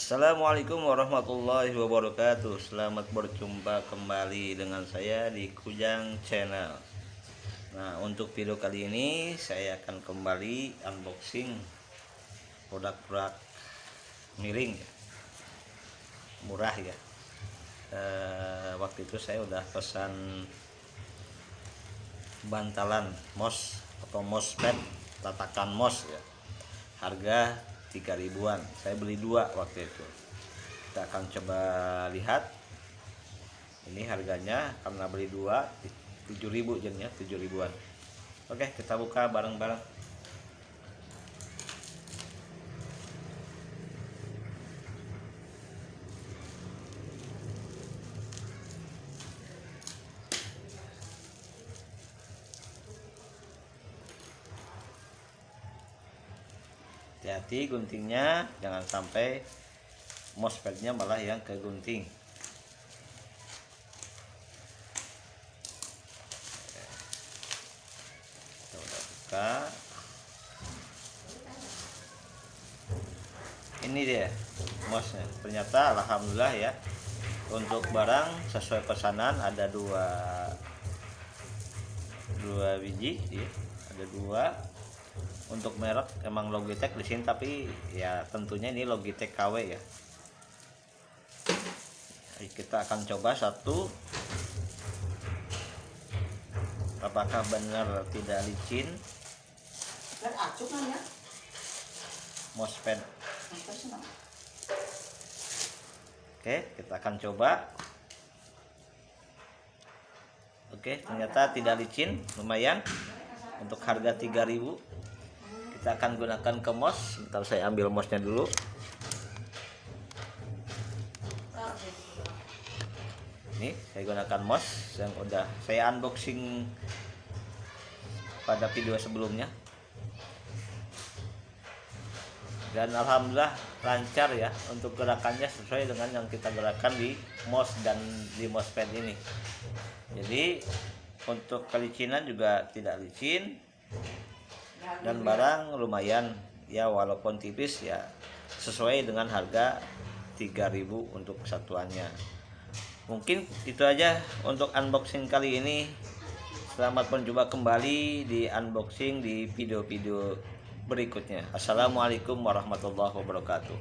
Assalamualaikum warahmatullahi wabarakatuh. Selamat berjumpa kembali dengan saya di Kujang Channel. Nah, untuk video kali ini saya akan kembali unboxing produk-produk miring ya. Murah ya. Waktu itu saya udah pesan bantalan mos atau mospet tatakan mos ya. Harga 3 ribuan. Saya beli 2 waktu itu. Kita akan coba lihat. Ini harganya karena beli 2 7.000 jadinya 7 ribuan. Oke, kita buka bareng-bareng. Hati-hati guntingnya, jangan sampai mospetnya malah yang kegunting. Kita udah buka. Ini dia mosnya. Ternyata alhamdulillah ya, untuk barang sesuai pesanan ada dua biji ya. Ada 2. Untuk merek emang Logitech di sini, tapi ya tentunya ini Logitech KW ya. Kita akan coba satu. Apakah benar tidak licin? Mospet. Oke, kita akan coba. Oke, ternyata tidak licin, lumayan. Untuk harga 3.000. Kita akan gunakan ke mos. Bentar, saya ambil mosnya dulu. Ini saya gunakan mos yang udah saya unboxing pada video sebelumnya. Dan alhamdulillah lancar ya, untuk gerakannya sesuai dengan yang kita gerakan di mos dan di mospet ini. Jadi untuk kelicinan juga tidak licin. Dan barang lumayan ya, walaupun tipis ya, sesuai dengan harga 3.000 untuk satuannya. Mungkin itu aja untuk unboxing kali ini. Selamat berjumpa kembali di unboxing di video-video berikutnya. Assalamualaikum warahmatullahi wabarakatuh.